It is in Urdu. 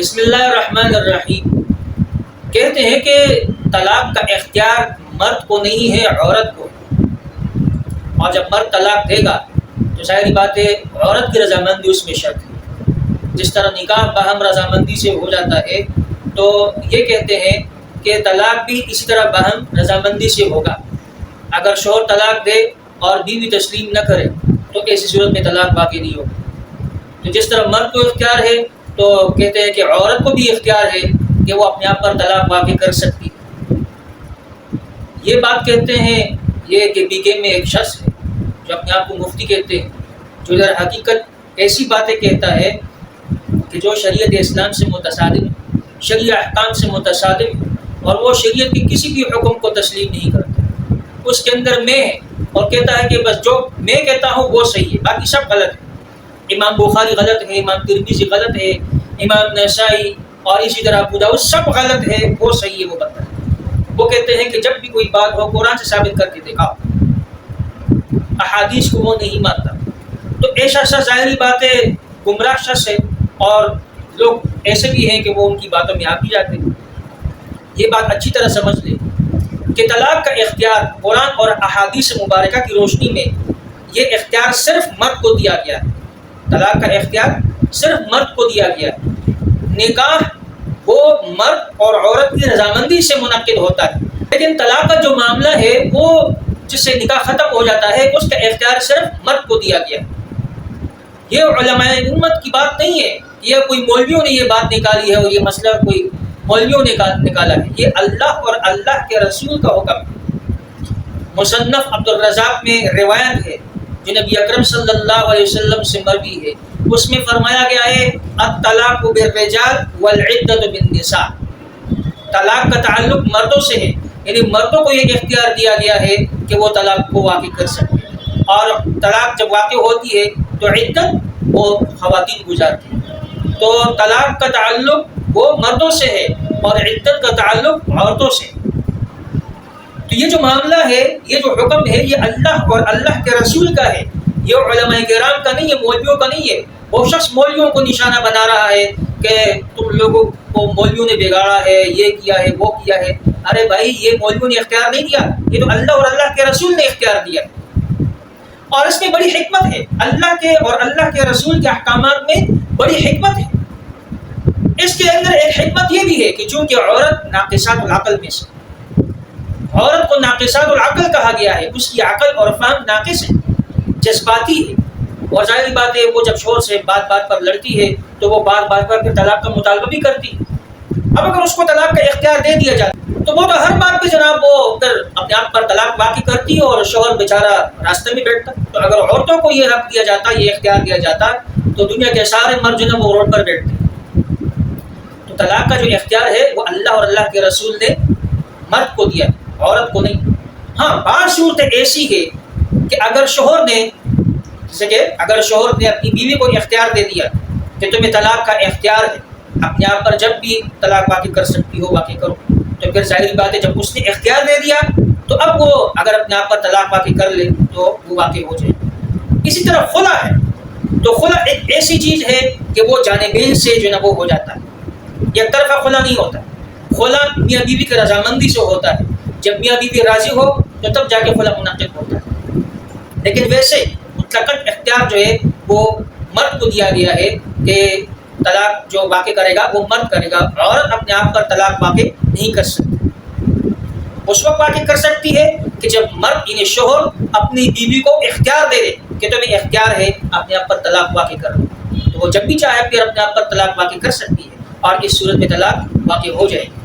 بسم اللہ الرحمن الرحیم۔ کہتے ہیں کہ طلاق کا اختیار مرد کو نہیں ہے، عورت کو، اور جب مرد طلاق دے گا تو ظاہری بات ہے عورت کی رضامندی اس میں شرط ہے۔ جس طرح نکاح باہم رضامندی سے ہو جاتا ہے تو یہ کہتے ہیں کہ طلاق بھی اسی طرح باہم رضامندی سے ہوگا۔ اگر شوہر طلاق دے اور بیوی تسلیم نہ کرے تو ایسی صورت میں طلاق باقی نہیں ہوگا۔ تو جس طرح مرد کو اختیار ہے تو کہتے ہیں کہ عورت کو بھی اختیار ہے کہ وہ اپنے آپ پر طلاق واقع کر سکتی ہے۔ یہ بات کہتے ہیں یہ کہ بیگے میں ایک شخص ہے جو اپنے آپ کو مفتی کہتے ہیں، جو در حقیقت ایسی باتیں کہتا ہے کہ جو شریعت اسلام سے متصادم ہے، شرعی احکام سے متصادم ہے، اور وہ شریعت کی کسی بھی حکم کو تسلیم نہیں کرتا۔ اس کے اندر میں ہے اور کہتا ہے کہ بس جو میں کہتا ہوں وہ صحیح ہے، باقی سب غلط ہے۔ امام بخاری غلط ہے، امام ترمذی غلط ہے، امام نسائی اور اسی طرح ابو داؤد سب غلط ہے، وہ صحیح ہے، وہ بتا ہے۔ وہ کہتے ہیں کہ جب بھی کوئی بات ہو قرآن سے ثابت کر کے دکھاؤ، احادیث کو وہ نہیں مانتا۔ تو ایسا شخص ظاہری بات ہے گمراہ شخص ہے، اور لوگ ایسے بھی ہیں کہ وہ ان کی باتوں میں آ بھی جاتے ہیں۔ یہ بات اچھی طرح سمجھ لیں کہ طلاق کا اختیار قرآن اور احادیث مبارکہ کی روشنی میں یہ اختیار صرف مرد کو دیا گیا ہے۔ طلاق کا اختیار صرف مرد کو دیا گیا ہے۔ نکاح وہ مرد اور عورت کی رضامندی سے منعقد ہوتا ہے، لیکن طلاق کا جو معاملہ ہے وہ جس سے نکاح ختم ہو جاتا ہے اس کا اختیار صرف مرد کو دیا گیا ہے۔ یہ علماء امت کی بات نہیں ہے، یہ کوئی مولویوں نے یہ بات نکالی ہے اور یہ مسئلہ کوئی مولویوں نے نکالا ہے، یہ اللہ اور اللہ کے رسول کا حکم ہے۔ مصنف عبدالرزاق میں روایت ہے جو نبی اکرم صلی اللہ علیہ وسلم سے مروی ہے، اس میں فرمایا گیا ہے الطلاق بالرجال والعدۃ بالنساء۔ طلاق کا تعلق مردوں سے ہے، یعنی مردوں کو یہ اختیار دیا گیا ہے کہ وہ طلاق کو واقع کر سکتے ہیں، اور طلاق جب واقع ہوتی ہے تو عدت وہ خواتین گزارتی ہیں۔ تو طلاق کا تعلق وہ مردوں سے ہے اور عدت کا تعلق عورتوں سے ہے۔ تو یہ جو معاملہ ہے، یہ جو حکم ہے، یہ اللہ اور اللہ کے رسول کا ہے، یہ علماء کرام کا نہیں ہے، مولویوں کا نہیں ہے۔ وہ شخص مولویوں کو نشانہ بنا رہا ہے کہ تم لوگوں کو مولویوں نے بگاڑا ہے، یہ کیا ہے، وہ کیا ہے۔ ارے بھائی، یہ مولویوں نے اختیار نہیں دیا، یہ تو اللہ اور اللہ کے رسول نے اختیار دیا، اور اس میں بڑی حکمت ہے۔ اللہ کے اور اللہ کے رسول کے احکامات میں بڑی حکمت ہے۔ اس کے اندر ایک حکمت یہ بھی ہے کہ چونکہ عورت ناقصات العقل میں سے، عورت کو ناقصات العقل کہا گیا ہے، اس کی عقل اور فہم ناقص ہے، جذباتی ہے، اور ظاہری بات ہے وہ جب شوہر سے بات بات پر لڑتی ہے تو وہ بار بار پر طلاق کا مطالبہ بھی کرتی ہے۔ اب اگر اس کو طلاق کا اختیار دے دیا جائے تو وہ تو ہر بات پہ جناب وہ پھر اپنے آپ پر طلاق واقع کرتی ہے اور شوہر بیچارہ راستے میں بیٹھتا۔ تو اگر عورتوں کو یہ حق دیا جاتا، یہ اختیار دیا جاتا، تو دنیا کے سارے مرد جو ہے وہ روڈ پر بیٹھتے۔ تو طلاق کا جو اختیار ہے وہ اللہ اور اللہ کے رسول نے مرد کو دیا، عورت کو نہیں۔ ہاں، بعض صورتیں ایسی ہے کہ اگر شوہر نے جیسے کہ اگر شوہر نے اپنی بیوی کو اختیار دے دیا کہ تمہیں طلاق کا اختیار ہے، اپنے آپ پر جب بھی طلاق واقع کر سکتی ہو واقع کرو، تو پھر ظاہری بات ہے جب اس نے اختیار دے دیا تو اب وہ اگر اپنے آپ پر طلاق واقع کر لے تو وہ واقع ہو جائے۔ اسی طرح خلا ہے، تو خلا ایک ایسی چیز ہے کہ وہ جانبین سے جو نا وہ ہو جاتا ہے، یک طرفہ خلا نہیں ہوتا۔ خلا میاں بیوی کی رضامندی سے ہوتا ہے، جب میاں بیوی راضی ہو تو تب جا کے خلا منعقد ہوتا ہے۔ لیکن ویسے مطلق اختیار جو ہے وہ مرد کو دیا گیا ہے کہ طلاق جو واقع کرے گا وہ مرد کرے گا، عورت اپنے آپ پر طلاق واقع نہیں کر سکتی۔ اس وقت واقع کر سکتی ہے کہ جب مرد یعنی شوہر اپنی بیوی کو اختیار دے دے کہ تمہیں اختیار ہے اپنے آپ پر طلاق واقع کرو، تو وہ جب بھی چاہے پھر اپنے آپ پر طلاق واقع کر سکتی ہے، اور اس صورت میں طلاق واقع ہو جائے گی۔